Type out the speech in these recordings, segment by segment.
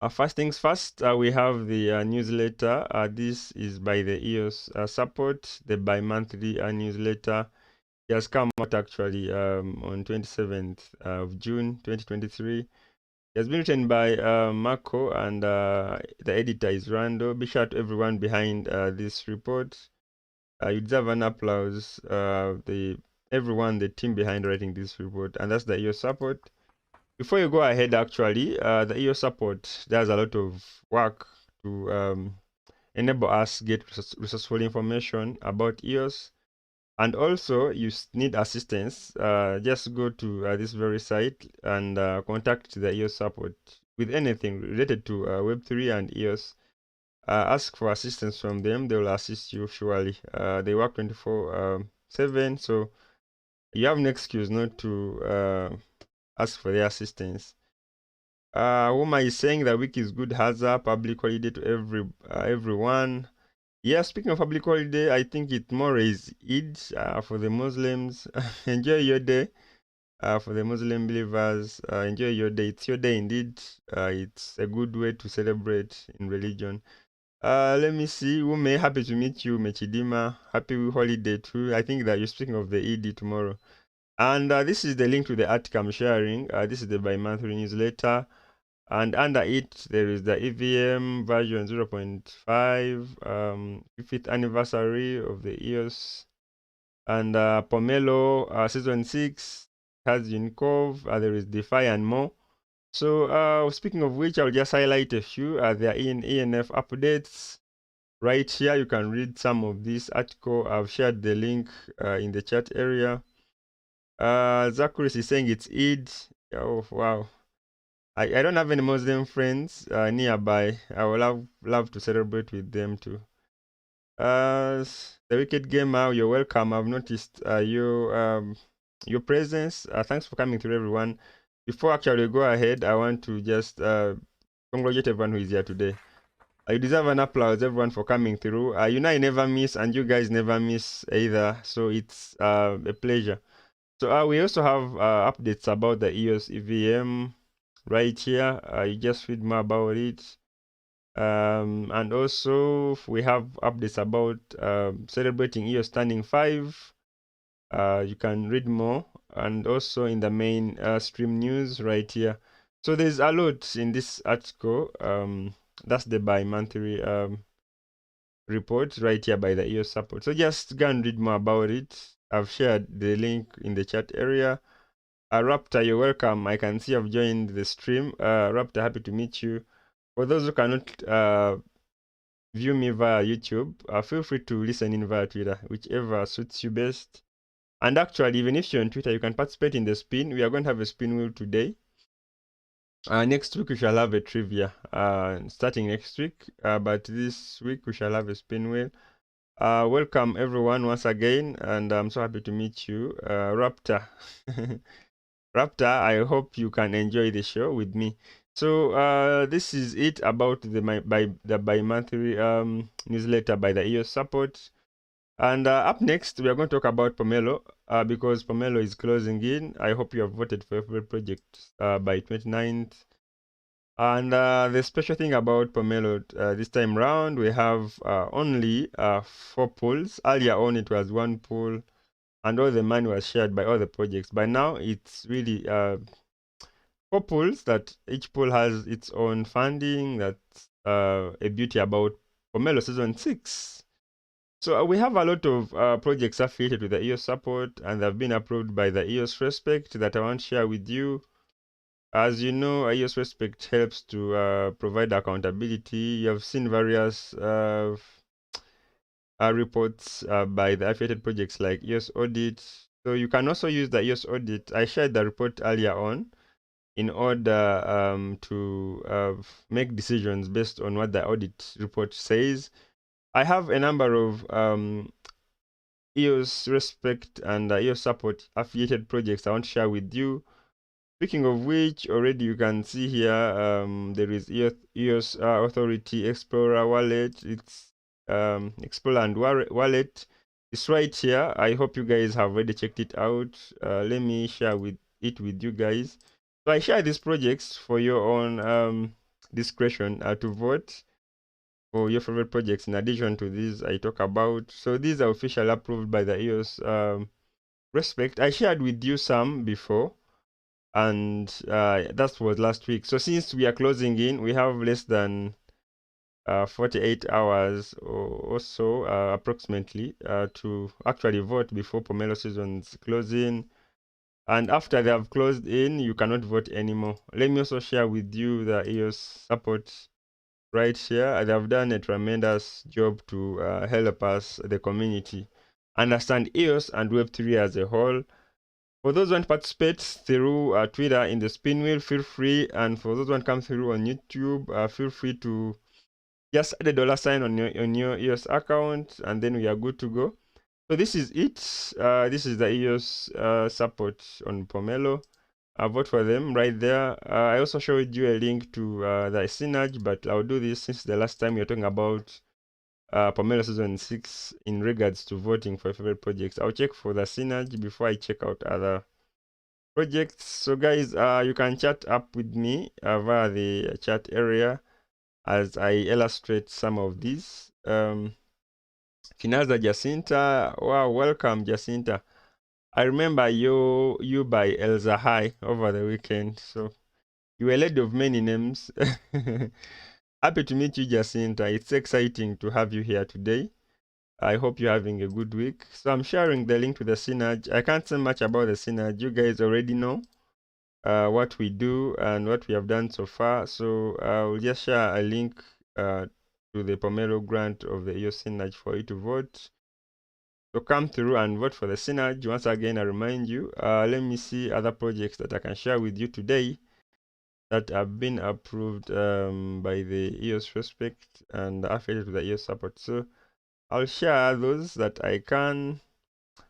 First things first, we have the newsletter. This is by the EOS Support, the bi-monthly newsletter. It has come out actually on 27th of June 2023. It has been written by Marco, and the editor is Rando. Big shout out to everyone behind this report. You deserve an applause. The team behind writing this report, and that's the EOS Support. Before you go ahead, actually, the EOS Support does a lot of work to enable us get resourceful information about EOS. And also, you need assistance. Just go to this very site and contact the EOS Support with anything related to Web3 and EOS. Ask for assistance from them. They will assist you surely. They work 24/7, so you have no excuse not to ask for their assistance. Uma is saying the week is good. Has a public holiday to everyone. Yeah, speaking of public holiday, I think it more is Eid for the Muslims. Enjoy your day. For the Muslim believers, enjoy your day. It's your day indeed. It's a good way to celebrate in religion. Let me see. Ume, happy to meet you. Mechidima, happy holiday too. I think that you're speaking of the Eid tomorrow. And this is the link to the article I'm sharing. This is the bi-monthly newsletter. And under it, there is the EVM version 0.5, 5th anniversary of the EOS. And Pomelo season 6 has Unicove. There is DeFi and more. So speaking of which, I'll just highlight a few. There are ENF updates. Right here, you can read some of this article. I've shared the link in the chat area. Zachary is saying it's Eid. Oh, wow. I don't have any Muslim friends nearby. I would love to celebrate with them too. The Wicked Gamer, you're welcome. I've noticed your presence. Thanks for coming through, everyone. Before actually we go ahead, I want to just congratulate everyone who is here today. You deserve an applause, everyone, for coming through. You know I never miss, and you guys never miss either. So it's a pleasure. So we also have updates about the EOS EVM right here. You just read more about it. And also we have updates about celebrating EOS turning 5. You can read more, and also in the main stream news right here. So there's a lot in this article. That's the bi-monthly report right here by the EOS Support. So just go and read more about it. I've shared the link in the chat area. Raptor, you're welcome. I can see I've joined the stream. Raptor, happy to meet you. For those who cannot view me via YouTube, feel free to listen in via Twitter, whichever suits you best. And actually, even if you're on Twitter, you can participate in the spin. We are going to have a spin wheel today. Next week, we shall have a trivia starting next week. But this week, we shall have a spin wheel. Welcome, everyone, once again. And I'm so happy to meet you. Raptor. Raptor, I hope you can enjoy the show with me. So this is it about the bi-monthly newsletter by the EOS Support. And up next, we are going to talk about Pomelo because Pomelo is closing in. I hope you have voted for every project by 29th. And the special thing about Pomelo this time round, we have only 4 pools. Earlier on, it was 1 pool, and all the money was shared by all the projects. By now, it's really 4 pools that each pool has its own funding. That's a beauty about Pomelo Season 6. So we have a lot of projects affiliated with the EOS Support, and they've been approved by the EOS Respect that I want to share with you. As you know, EOS Respect helps to provide accountability. You have seen various reports by the affiliated projects like EOS Audit. So you can also use the EOS Audit. I shared the report earlier on in order to make decisions based on what the audit report says. I have a number of EOS Respect and EOS Support affiliated projects I want to share with you. Speaking of which, already you can see here there is EOS Authority Explorer Wallet. It's Explorer and Wallet. It's right here. I hope you guys have already checked it out. Let me share it with you guys. So I share these projects for your own discretion to vote for your favorite projects in addition to these I talk about. So these are officially approved by the EOS Respect. I shared with you some before, and that was last week. So since we are closing in, we have less than 48 hours or so approximately to actually vote before Pomelo season's closing. And after they have closed in, you cannot vote anymore. Let me also share with you the EOS support right here. They have done a tremendous job to help us, the community, understand EOS and Web3 as a whole. For those who want to participate through Twitter in the spin wheel, feel free. And for those who want to come through on YouTube, feel free to just add a $sign on your EOS account, and then we are good to go. So this is it. This is the EOS support on Pomelo. Vote for them right there. I also showed you a link to the Synergy, but I'll do this since the last time we were talking about Pomelo Season 6 in regards to voting for favorite projects. I'll check for the Synergy before I check out other projects. So guys, you can chat up with me via the chat area as I illustrate some of these. Finaza Jacinta, wow, welcome Jacinta. I remember you by Elza High over the weekend, so you were a lady of many names. Happy to meet you, Jacinta. It's exciting to have you here today. I hope you're having a good week. So I'm sharing the link to the Synergy. I can't say much about the Synergy. You guys already know what we do and what we have done so far. So I'll just share a link to the Pomelo grant of the EOS Synergy for you to vote. So come through and vote for the Synergy. Once again, I remind you, let me see other projects that I can share with you today that have been approved by the EOS Respect and affiliated to the EOS Support. So I'll share those that I can.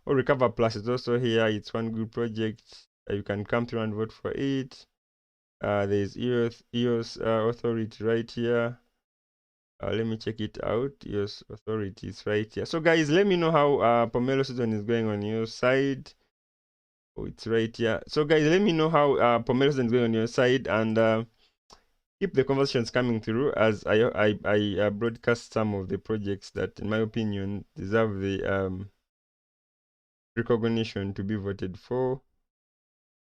Oh, Recover Plus is also here. It's one good project. You can come through and vote for it. There's EOS Authority right here. Let me check it out. EOS Authority is right here. So guys, let me know how Pomelo season is going on your side. Oh, it's right here. So guys, let me know how Pomelo season is going on your side, and keep the conversations coming through as I broadcast some of the projects that, in my opinion, deserve the recognition to be voted for.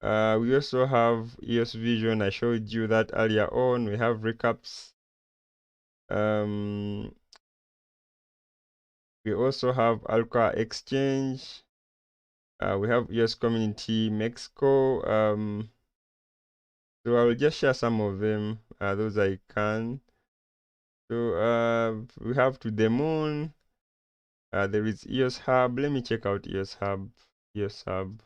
We also have EOS Vision. I showed you that earlier on. We have recaps. We also have Alka Exchange. We have EOS Community Mexico. So I will just share some of them, those I can. So we have To the Moon. There is EOS Hub. Let me check out EOS Hub. EOS Hub.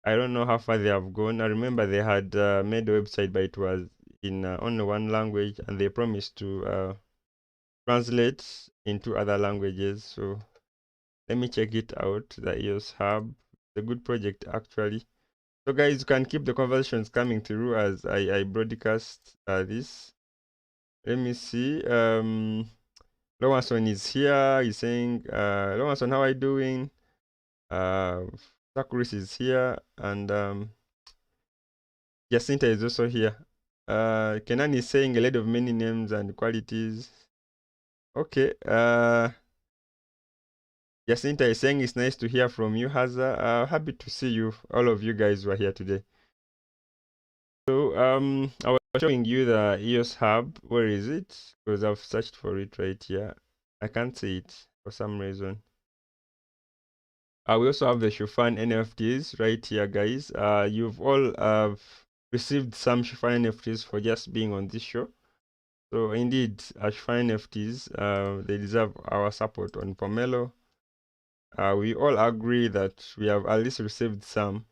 I don't know how far they have gone. I remember they had made a website, but it was in only one language, and they promised to translate into other languages. So let me check it out. The EOS Hub. It's a good project, actually. So guys, you can keep the conversations coming through as I broadcast this. Let me see. Lowanson is here. He's saying, Lowanson, how are you doing? Sakuris is here, and Jacinta is also here. Kenan is saying a lot of many names and qualities. Okay. Jacinta is saying it's nice to hear from you, Haza. Happy to see you, all of you guys who are here today. So I was showing you the EOS Hub. Where is it? Because I've searched for it right here. I can't see it for some reason. We also have the Shufan NFTs right here, guys. You've all received some Shufan NFTs for just being on this show. So indeed, Shufan NFTs, they deserve our support on Pomelo. We all agree that we have at least received some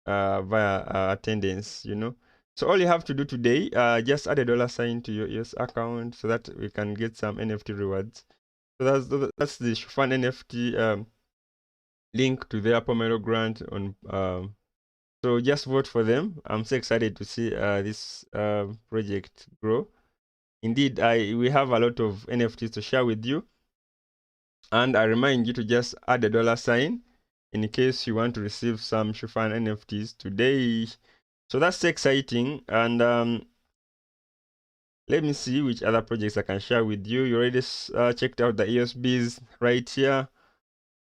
via attendance, you know. So all you have to do today, just add a $sign to your EOS account so that we can get some NFT rewards. So that's the Shufan NFT link to their Pomelo grant on. So just vote for them. I'm so excited to see this project grow. Indeed, we have a lot of NFTs to share with you, and I remind you to just add a $sign in case you want to receive some Shufan NFTs today. So that's exciting, and Let me see which other projects I can share with you. You already checked out the EOS Biz right here.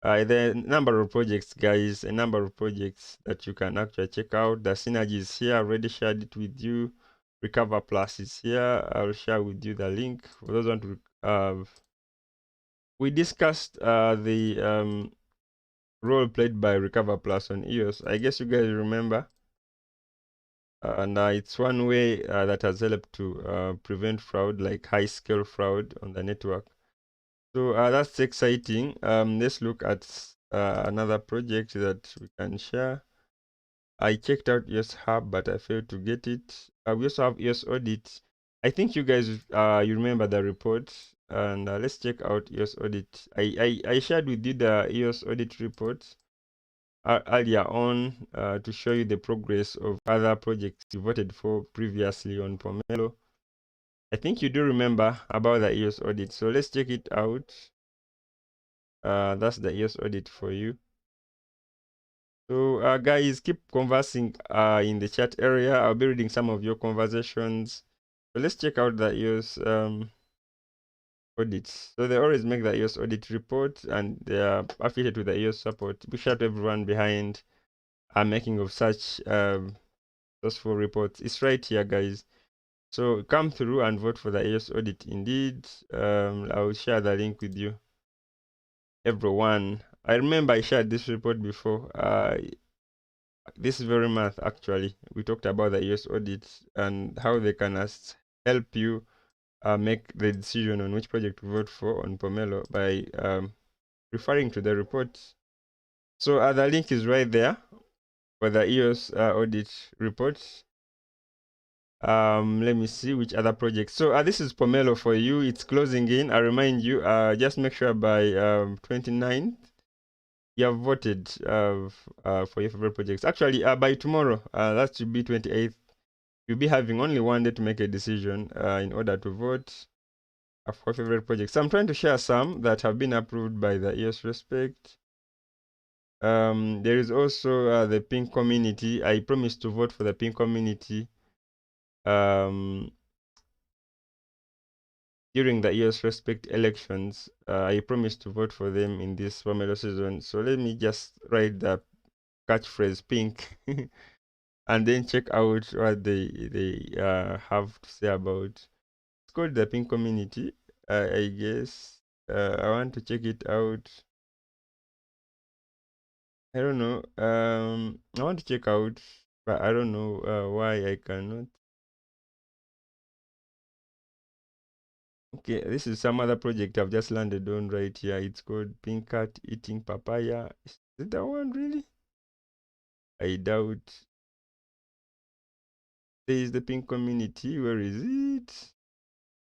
The number of projects, guys, a number of projects that you can actually check out. The synergy is here. I already shared it with you. Recover Plus is here. I'll share with you the link for those who want to. We discussed the role played by Recover Plus on EOS. I guess you guys remember. And it's one way that has helped to prevent fraud, like high-scale fraud on the network. So that's exciting. Let's look at another project that we can share. I checked out EOS Hub, but I failed to get it. We also have EOS Audit. I think you guys you remember the report, and let's check out EOS Audit. I shared with you the EOS Audit report earlier on to show you the progress of other projects you voted for previously on Pomelo. I think you do remember about the EOS Audit, so let's check it out. That's the EOS Audit for you. So guys, keep conversing in the chat area. I'll be reading some of your conversations. So let's check out the EOS audits. So they always make the EOS audit report, and they are affiliated with the EOS support. Big shout out to everyone behind making of such useful reports. It's right here, guys. So come through and vote for the EOS audit. Indeed, I will share the link with you, everyone. I remember I shared this report before. This very month, actually, we talked about the EOS audit and how they can help you make the decision on which project to vote for on Pomelo by referring to the report. So the link is right there for the EOS audit report. Let me see which other projects. So this is Pomelo for you. It's closing in. I remind you, just make sure by 29th you have voted for your favorite projects. Actually, by tomorrow, that should be 28th, you'll be having only one day to make a decision in order to vote for favorite projects. So I'm trying to share some that have been approved by the EOS Respect. There is also the pink community. I promised to vote for the pink community during the EOS Respect elections. I promised to vote for them in this Pomelo season. So let me just write the catchphrase pink and then check out what they have to say about. It's called the pink community. I guess I want to check it out. I don't know. I want to check out, but I don't know why I cannot. Okay, this is some other project I've just landed on right here. It's called Pink Cat Eating Papaya. Is it that one really? I doubt. There is the pink community. Where is it?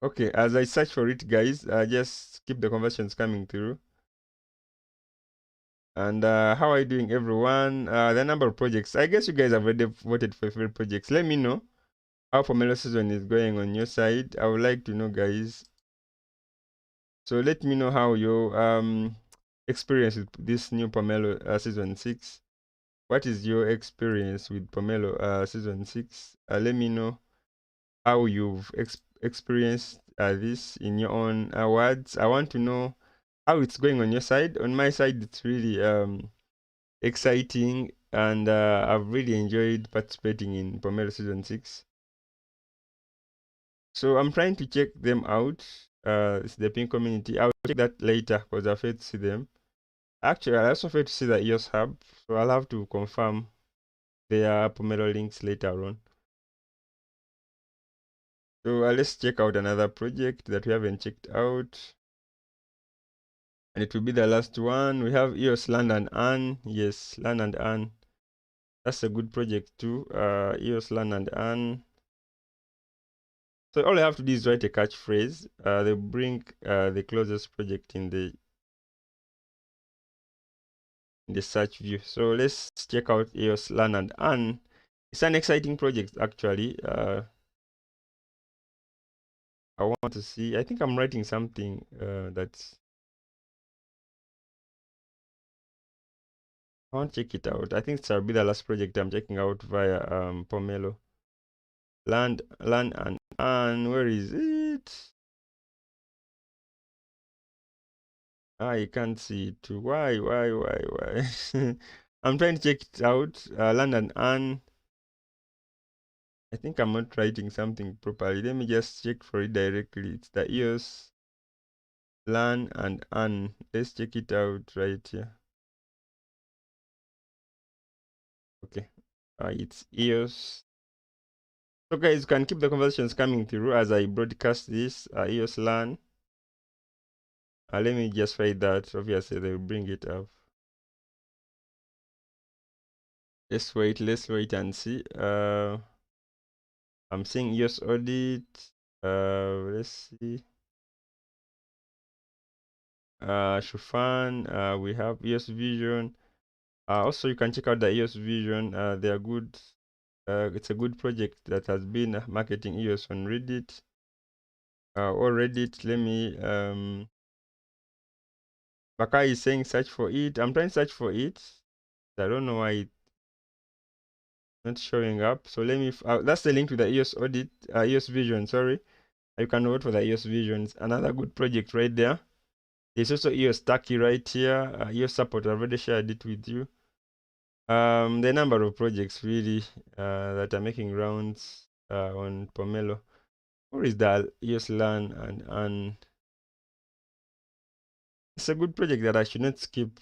Okay, as I search for it, guys, just keep the conversations coming through. And how are you doing, everyone? The number of projects. I guess you guys have already voted for favorite projects. Let me know how Pomelo season is going on your side. I would like to know, guys. So let me know how your experience with this new Pomelo season 6. What is your experience with Pomelo season 6? Let me know how you've experienced this in your own words. I want to know how it's going on your side. On my side, it's really exciting, and I've really enjoyed participating in Pomelo season 6. So I'm trying to check them out. It's the pink community. I'll check that later because I've failed to see them. Actually, I also failed to see the EOS hub, so I'll have to confirm their Pomelo links later on. So let's check out another project that we haven't checked out. And it will be the last one. We have EOS Land and Earn. Yes, Land and Earn. That's a good project too. EOS Land and Earn. So all I have to do is write a catchphrase. They bring the closest project in the search view. So let's check out EOS Learn and Earn. It's an exciting project, actually. I want to see. I think I'm writing something that's. I want to check it out. I think it's will be the last project I'm checking out via Pomelo. Land and where is it? I can't see it. Why? I'm trying to check it out. Land and earn. I think I'm not writing something properly. Let me just check for it directly. It's the EOS learn and earn. Let's check it out right here. Okay. It's EOS. So guys, you can keep the conversations coming through as I broadcast this EOS learn. Let me just write that. Obviously, they will bring it up. Let's wait and see. I'm seeing EOS audit. Let's see. Shufan, we have EOS Vision. Also, you can check out the EOS Vision. They are good. It's a good project that has been marketing EOS on Reddit. Or Reddit. Let me. Bakai is saying search for it. I'm trying to search for it. I don't know why it's not showing up. So let me. That's the link to the EOS audit. EOS Vision. Sorry. You can vote for the EOS Vision. It's another good project right there. There's also EOS Turkey right here. EOS Support. I've already shared it with you. The number of projects really that are making rounds on Pomelo. Or is that EOS Learn and it's a good project that I should not skip.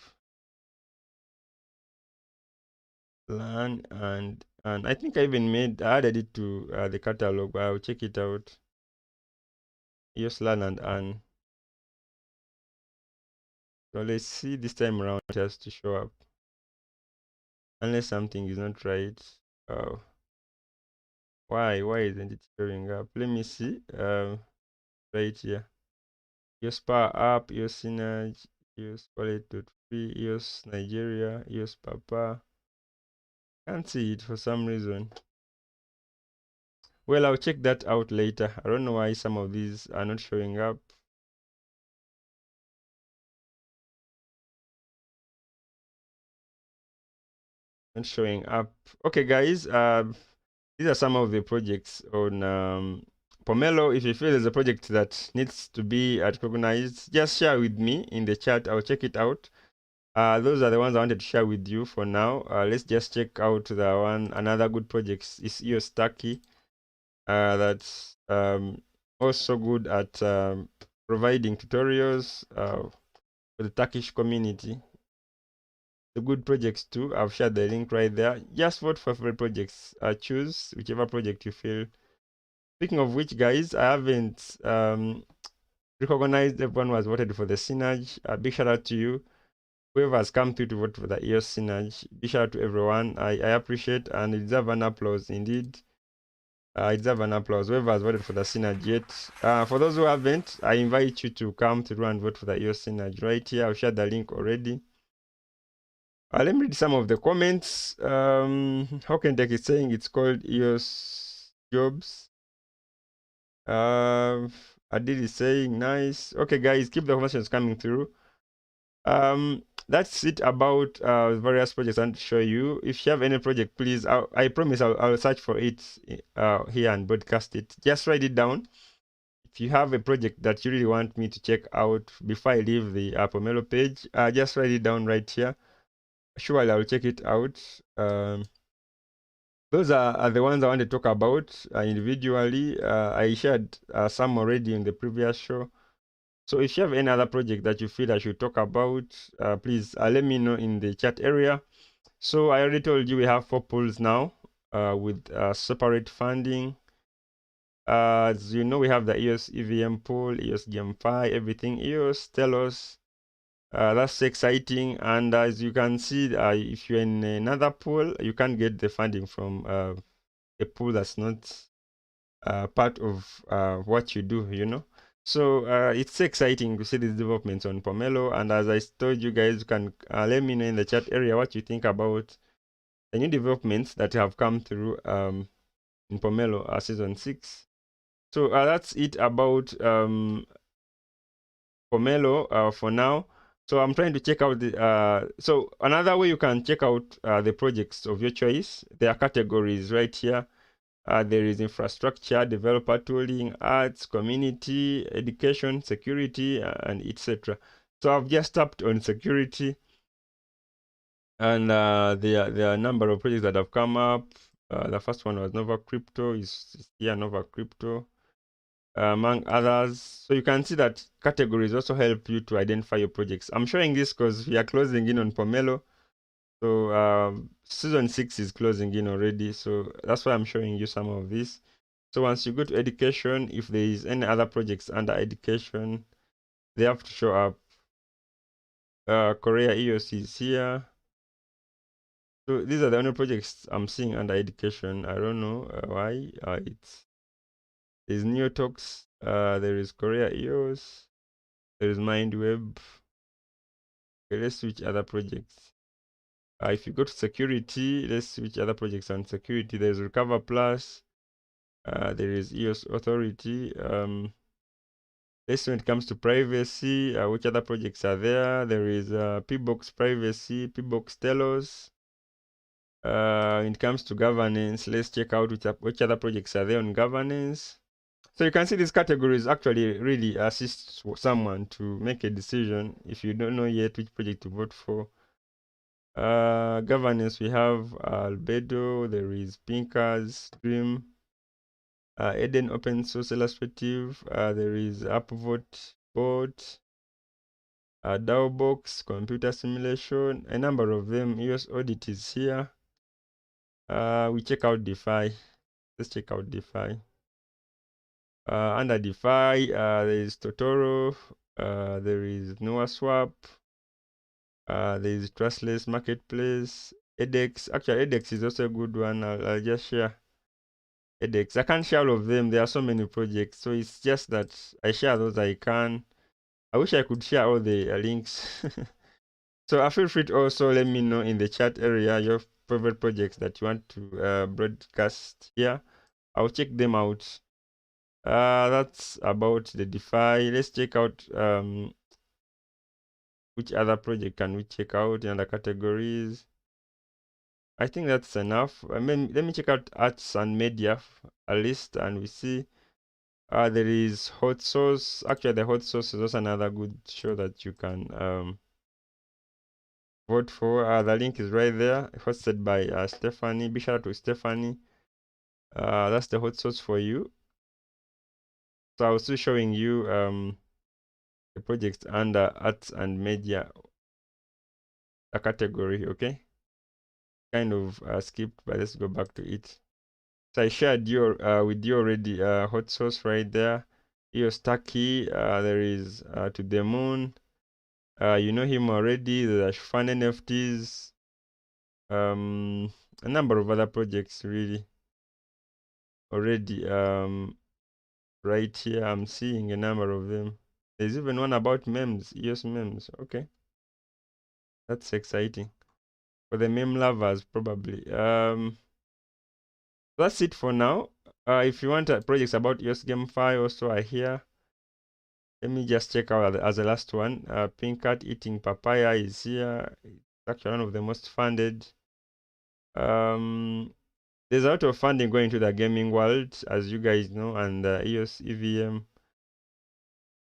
Learn and I think I even added it to the catalog, but I'll check it out. EOS Learn and so let's see this time around it has to show up. Unless something is not right. Oh. Why isn't it showing up? Let me see. Right here. EOS Power App, EOS Synergy, EOS Wallet.free, EOS Nigeria, EOS Papa. Can't see it for some reason. Well, I'll check that out later. I don't know why some of these are not showing up. Not showing up. Okay, guys. These are some of the projects on Pomelo. If you feel there's a project that needs to be recognized, just share with me in the chat. I'll check it out. Those are the ones I wanted to share with you for now. Let's just check out the one. Another good project is EOS Turkey. That's also good at providing tutorials for the Turkish community. The good projects too. I've shared the link right there. Just vote for favorite projects. Choose whichever project you feel. Speaking of which, guys, I haven't recognized everyone who has voted for the Synergy. Big shout out to you. Whoever has come through to vote for the EOS Synergy. Big shout out to everyone. I appreciate and deserve an applause indeed. I deserve an applause. Whoever has voted for the Synergy yet. For those who haven't, I invite you to come through and vote for the EOS Synergy right here. I've shared the link already. Let me read some of the comments. Hawkentech is saying it's called EOS Jobs. Adil is saying nice. Okay, guys, keep the conversations coming through. That's it about various projects I want to show you. If you have any project, please, I promise I'll search for it here and broadcast it. Just write it down. If you have a project that you really want me to check out before I leave the Pomelo page, just write it down right here. Surely I'll check it out. Those are the ones I want to talk about individually. I shared some already in the previous show. So if you have any other project that you feel I should talk about, please let me know in the chat area. So I already told you we have 4 pools now with separate funding. As you know, we have the EOS EVM pool, EOS GameFi, everything EOS, Telos. That's exciting. And as you can see, if you're in another pool, you can get the funding from a pool that's not part of what you do, you know. So it's exciting to see these developments on Pomelo. And as I told you guys, you can let me know in the chat area what you think about the new developments that have come through in Pomelo season 6. So that's it about Pomelo for now. So I'm trying to check out the so another way you can check out the projects of your choice. There are categories right here. There is infrastructure, developer tooling, arts, community, education, security, and etc. So I've just tapped on security, and there are a number of projects that have come up. The first one was Nova Crypto, is here Nova Crypto, among others. So you can see that categories also help you to identify your projects. I'm showing this because we are closing in on Pomelo. So season 6 is closing in already. So that's why I'm showing you some of this. So once you go to education, if there is any other projects under education, they have to show up. Korea EOS is here. So these are the only projects I'm seeing under education. I don't know why. There's Neotalks, there is Korea EOS, there is MindWeb. Okay, let's switch other projects. If you go to security, let's switch other projects on security. There's Recover Plus, there is EOS Authority. Let's when it comes to privacy, which other projects are there? There is Pbox Privacy, Pbox Telos. When it comes to governance, let's check out which other projects are there on governance. So you can see these categories actually really assist someone to make a decision if you don't know yet which project to vote for. Governance, we have Albedo, there is Pinkers, Stream, Eden Open Source Illustrative, there is Upvote Bot, DAObox, Computer Simulation, a number of them. EOS Audit is here. We check out DeFi. Let's check out DeFi. Under DeFi, there is Totoro, there is NoahSwap, there is Trustless Marketplace, edX. Actually, edX is also a good one. I'll just share edX. I can't share all of them. There are so many projects, so it's just that I share those I can. I wish I could share all the links. So feel free to also let me know in the chat area your favorite projects that you want to broadcast here. I'll check them out. That's about the DeFi. Let's check out which other project can we check out in other categories. I think that's enough. I mean, let me check out arts and media, a list, and we see there is Hot Sauce. Actually, the Hot Sauce is also another good show that you can vote for. The link is right there, hosted by Stephanie. Be sure to Stephanie. That's the Hot Sauce for you. So I was still showing you the projects under arts and media, a category, okay? Kind of skipped, but let's go back to it. So I shared with you already Hot Sauce right there. EOS Taki, there is To The Moon. You know him already. There's Fun NFTs. A number of other projects really already right here. I'm seeing a number of them. There's even one about memes, EOS memes. Okay, that's exciting for the meme lovers probably. That's it for now. If you want projects about EOS GameFi also are here. Let me just check out as the last one. Pink Cat Eating Papaya is here. It's actually one of the most funded. There's a lot of funding going to the gaming world, as you guys know, and EOS EVM.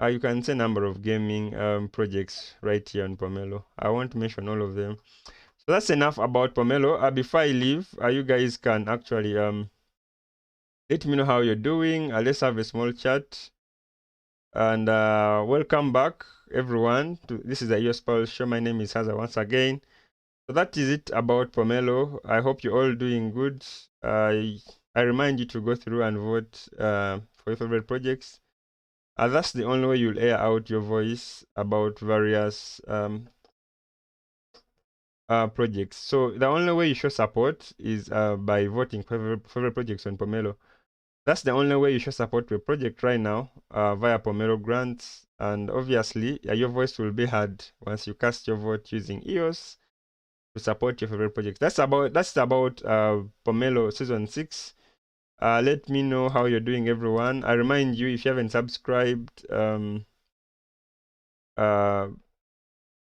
You can see a number of gaming projects right here on Pomelo. I won't mention all of them. So that's enough about Pomelo. Before I leave, you guys can actually let me know how you're doing. Let's have a small chat. And welcome back, everyone. This is the EOS Pulse Show. My name is Haza once again. So that is it about Pomelo. I hope you're all doing good. I remind you to go through and vote for your favorite projects. That's the only way you'll air out your voice about various projects. So the only way you show support is by voting for favorite projects on Pomelo. That's the only way you show support to a project right now via Pomelo grants. And obviously, your voice will be heard once you cast your vote using EOS to support your favorite project. That's about Pomelo Season 6. Let me know how you're doing, everyone. I remind you, if you haven't subscribed to the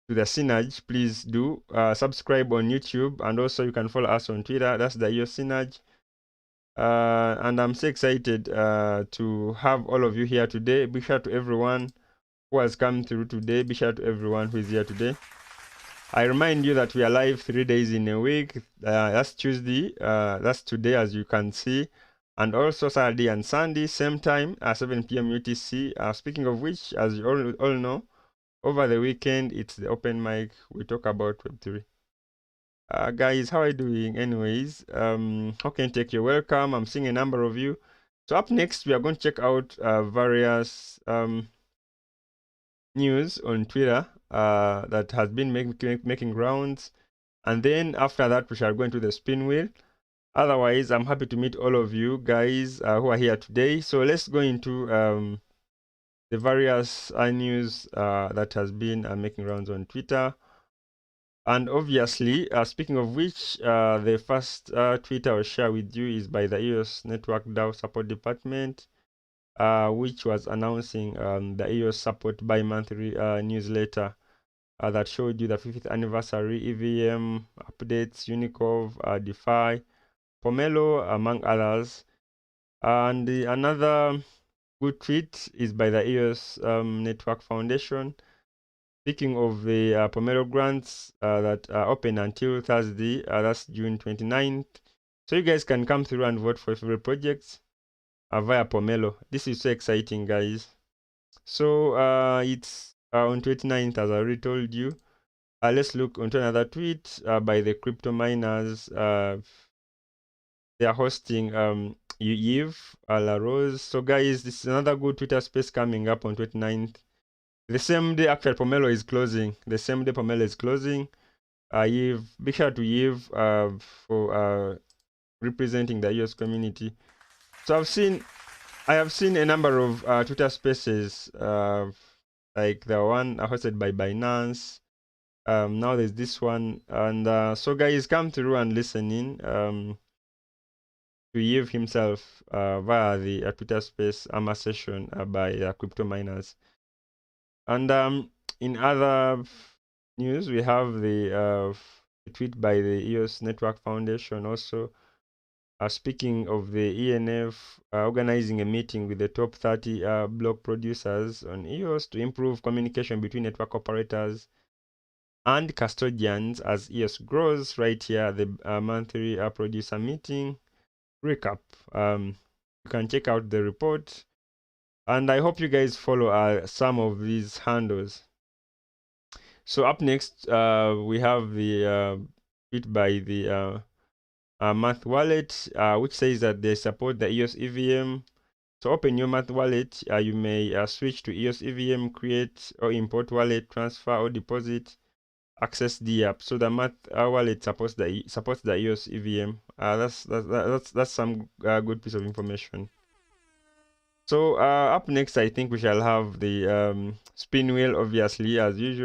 Synergy, please do subscribe on YouTube, and also you can follow us on Twitter. That's the EOS Synergy. and I'm so excited to have all of you here today. Big shout to everyone who has come through today. Big shout to everyone who is here today. I remind you that we are live 3 days in a week. That's Tuesday, that's today, as you can see, and also Saturday and Sunday, same time, 7 p.m. UTC. Speaking of which, as you all know, over the weekend, it's the open mic. We talk about Web3. Guys, how are you doing? Anyways, how can I take you? Welcome. I'm seeing a number of you. So up next, we are going to check out various news on Twitter that has been making rounds. And then after that, we shall go into the spin wheel. Otherwise, I'm happy to meet all of you guys who are here today. So let's go into the various news that has been making rounds on Twitter. And obviously, speaking of which, the first tweet I'll share with you is by the EOS Network DAO Support Department, which was announcing the EOS Support bi-monthly newsletter that showed you the 5th anniversary EVM updates, Unicov, DeFi, Pomelo, among others. And another good tweet is by the EOS Network Foundation. Speaking of the Pomelo grants that are open until Thursday, that's June 29th. So you guys can come through and vote for your favorite projects via Pomelo. This is so exciting, guys. So it's on 29th, as I already told you. Let's look onto another tweet by the crypto miners. They are hosting Yves La Rose. So guys, this is another good Twitter space coming up on 29th. The same day actually Pomelo is closing. The same day Pomelo is closing. Big shout out to Yves for representing the EOS community. So I have seen a number of Twitter spaces, like the one hosted by Binance. Now there's this one, and so guys, come through and listen in to Yves himself via the Twitter space session by crypto miners. And in other news, we have the tweet by the EOS Network Foundation also. Speaking of the ENF, organizing a meeting with the top 30 block producers on EOS to improve communication between network operators and custodians as EOS grows. Right here, the monthly producer meeting recap. You can check out the report, and I hope you guys follow some of these handles. So up next, we have the tweet by the Math Wallet, which says that they support the EOS EVM. To open your Math Wallet, you may switch to EOS EVM, create or import wallet, transfer or deposit, access the app. So the Math Wallet supports the EOS EVM. That's some good piece of information. So up next, I think we shall have the spin wheel, obviously, as usual.